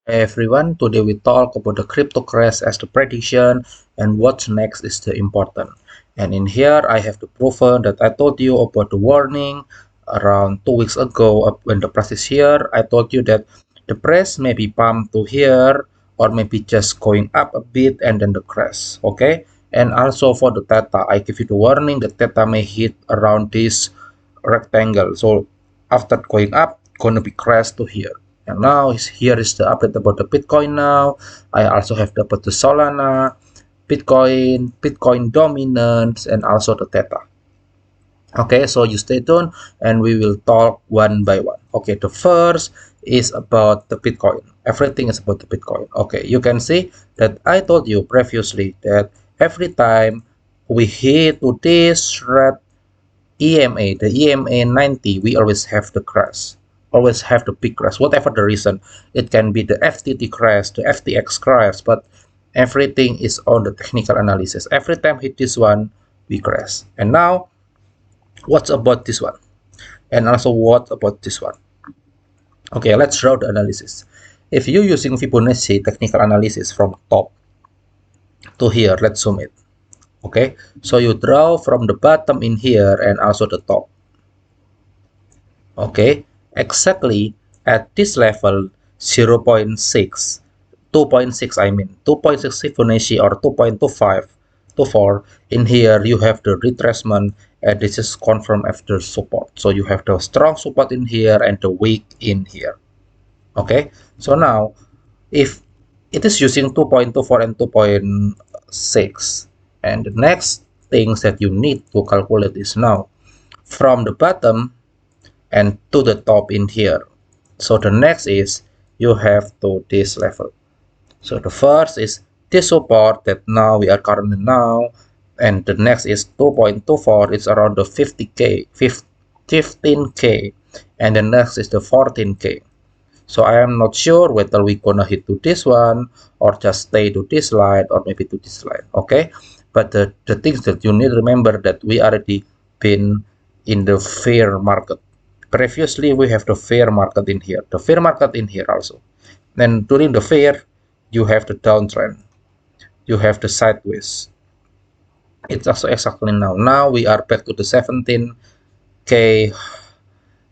Hey everyone, today we talk about the crypto crash as the prediction and what's next is the important. And in here I have to prove that I told you about the warning around 2 weeks ago when the price is here. I told you that the price may be pumped to here or maybe just going up a bit and then the crash. Okay. And also for the theta, I give you the warning that theta may hit around this rectangle. So after going up, gonna be crash to here. And now here is the update about the Bitcoin now. I also have the about the Solana, Bitcoin dominance, and also the Theta. Okay, so you stay tuned and we will talk one by one. Okay, the first is about the Bitcoin. Everything is about the Bitcoin. Okay, you can see that I told you previously that every time we hit to this red EMA, the EMA 90, we always have the crash, always have the big crash, whatever the reason. It can be the FTT crash, the FTX crash, but everything is on the technical analysis. Every time hit this one, we crash. And now, what's about this one? And also, what about this one? Okay, let's draw the analysis. If you're using Fibonacci technical analysis from top to here, let's zoom it. Okay, so you draw from the bottom in here and also the top. Okay, exactly at this level 0.6, 2.6, I mean 2.6 Fibonacci or 2.25 to 4. In here you have the retracement and this is confirmed after support. So you have the strong support in here and the weak in here. Okay, so now if it is using 2.24 and 2.6, and the next things that you need to calculate is now from the bottom and to the top in here. So the next is you have to this level. So the first is this support that now we are currently now, and the next is 2.24. It's around the 50k, 15k, and the next is the 14k. So I am not sure whether we gonna hit to this one or just stay to this line or maybe to this line. Okay, but the things that you need to remember that we already been in the fair market. Previously we have the fair market in here, the fair market in here also. Then during the fair you have the downtrend, you have the sideways. It's also exactly now we are back to the 17k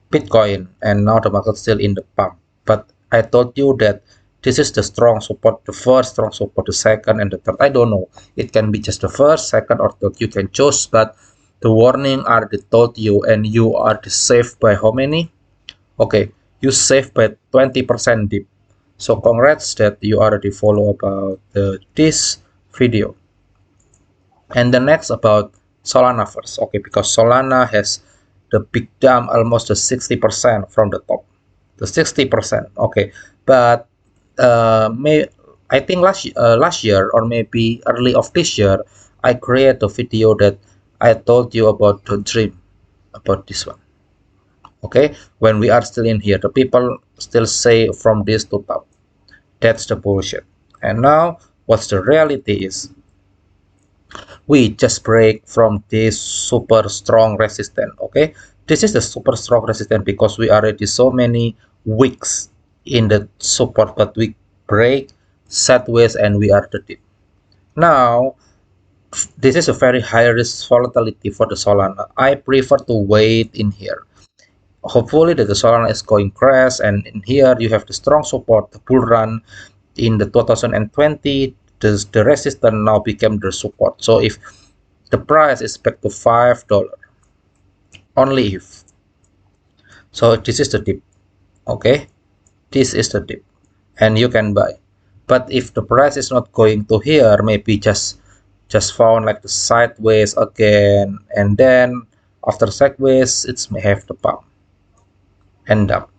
Bitcoin, and now the market still in the pump. But I told you that this is the strong support, the first strong support, the second and the third. I don't know, it can be just the first, second or third, you can choose, but the warning already told you and you are safe by how many? Okay, you saved by 20% dip. So congrats that you already follow about this video. And the next about Solana first. Okay, because Solana has the big dump almost the 60% from the top. The 60%. Okay, but I think last year or maybe early of this year, I created a video that I told you about the dream about this one. Okay, when we are still in here, the people still say from this to top. That's the bullshit. And now, what's the reality is, we just break from this super strong resistance. Okay, this is the super strong resistance because we already so many weeks in the support, but we break sideways and we are the dip. Now, this is a very high risk volatility for the Solana. I prefer to wait in here. Hopefully that the Solana is going crash, and in here you have the strong support, the bull run in the 2020. The resistance now became the support. So if the price is back to $5, only if. So this is the dip. Okay, this is the dip, and you can buy. But if the price is not going to here, maybe just found like the sideways again, and then after sideways, it's may have the pump end up.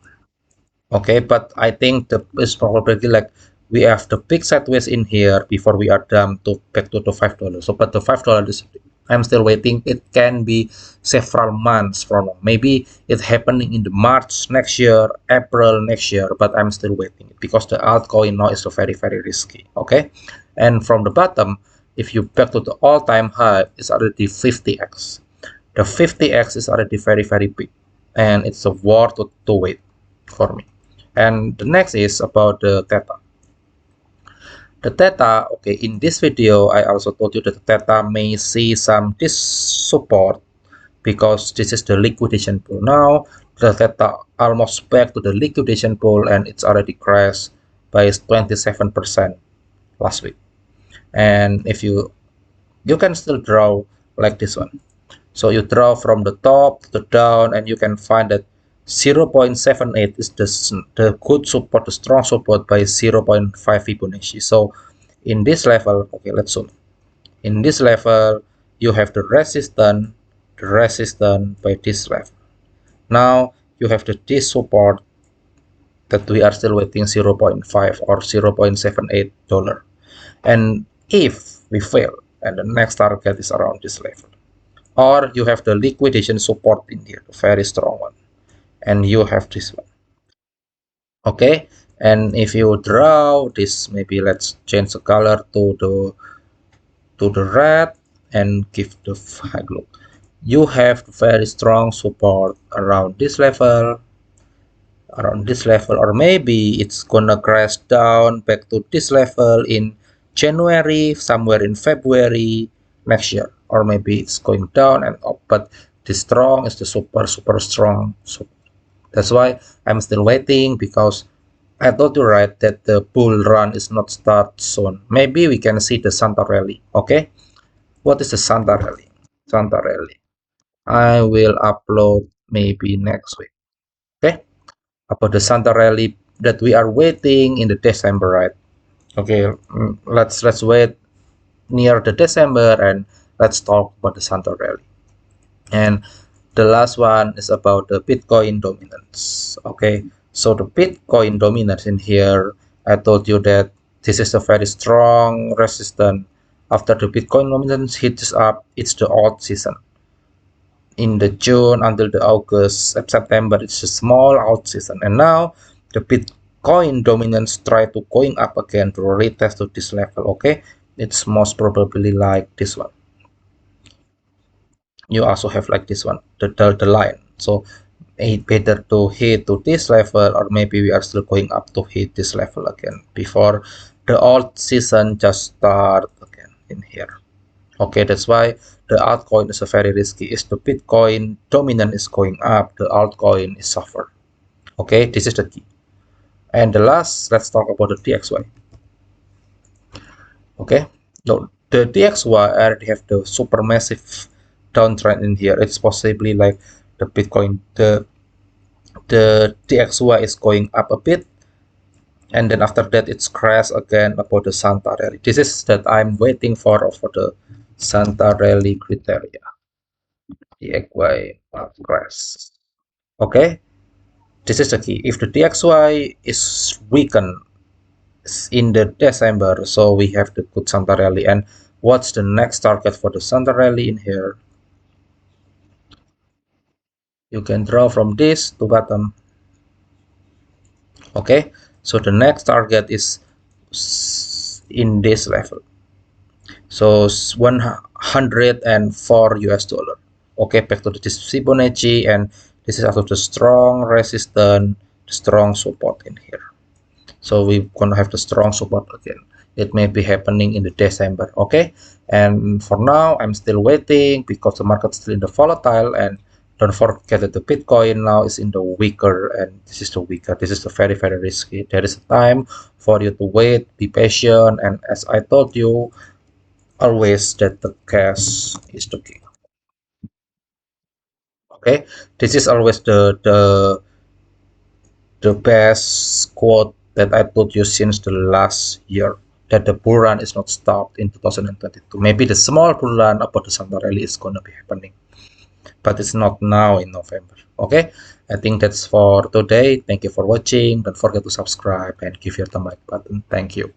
Okay, but I think the is probably like we have the big sideways in here before we are done to back to the $5. So but the $5 I'm still waiting. It can be several months from now. Maybe it's happening in the March next year, April next year, but I'm still waiting because the altcoin now is very risky. Okay, and from the bottom, if you back to the all-time high, it's already 50x. The 50x is already very big, and it's a worth to wait for me. And the next is about the theta. The theta, okay, in this video, I also told you that the theta may see some this support because this is the liquidation pool. Now, the theta almost back to the liquidation pool and it's already crashed by 27% last week. And if you can still draw like this one. So you draw from the top to the down and you can find that 0.78 is the good support, the strong support by 0.5 Fibonacci. So in this level, okay, let's zoom. In this level, you have the resistance by this level. Now you have this support that we are still waiting 0.5 or 0.78 dollar. And if we fail, and the next target is around this level, or you have the liquidation support in here, a very strong one, and you have this one. Okay, and if you draw this, maybe let's change the color to the red and give the flag look. You have very strong support around this level, or maybe it's gonna crash down back to this level in January, somewhere in February next year, or maybe it's going down and up, but the strong is the super strong. So that's why I'm still waiting, because I told you right that the bull run is not start soon. Maybe we can see the Santa rally. Okay, what is the Santa rally? Santa rally, I will upload maybe next week. Okay, about the Santa rally that we are waiting in the December, right? Okay, let's wait near the December and let's talk about the Santa rally. And the last one is about the Bitcoin dominance. Okay, so the Bitcoin dominance in here, I told you that this is a very strong resistance. After the Bitcoin dominance hits up, it's the alt season. In the June until the August, September, it's a small alt season. And now the Bitcoin dominance try to going up again to retest to this level. Okay, it's most probably like this one. You also have like this one, the line. So it better to hit to this level, or maybe we are still going up to hit this level again before the alt season just start again in here. Okay, that's why the altcoin is a very risky. Is the Bitcoin dominant is going up, the altcoin is suffer. Okay, this is the key. And the last, let's talk about the DXY. Okay, so the DXY already have the super massive downtrend in here. It's possibly like the Bitcoin, the DXY is going up a bit, and then after that it's crash again about the Santa rally. This is that I'm waiting for the Santa rally criteria. DXY crash. Okay, this is the key. If the DXY is weakened in the December, so we have the good Santa rally. And what's the next target for the Santa rally in here? You can draw from this to bottom. Okay, so the next target is in this level, so 104 US dollar. Okay, back to this Fibonacci, and this is also the strong resistance, the strong support in here. So we're gonna have the strong support again. It may be happening in the December. Okay, and for now I'm still waiting because the market's still in the volatile. And don't forget that the Bitcoin now is in the weaker, and this is the weaker. This is the very risky. There is a time for you to wait, be patient, and as I told you always, that the cash is the king. Okay, this is always the best quote that I told you since the last year, that the bull run is not stopped in 2022. Maybe the small bull run about the summer rally is gonna be happening, but it's not now in November. Okay, I think that's for today. Thank you for watching. Don't forget to subscribe and give your thumb like button. Thank you.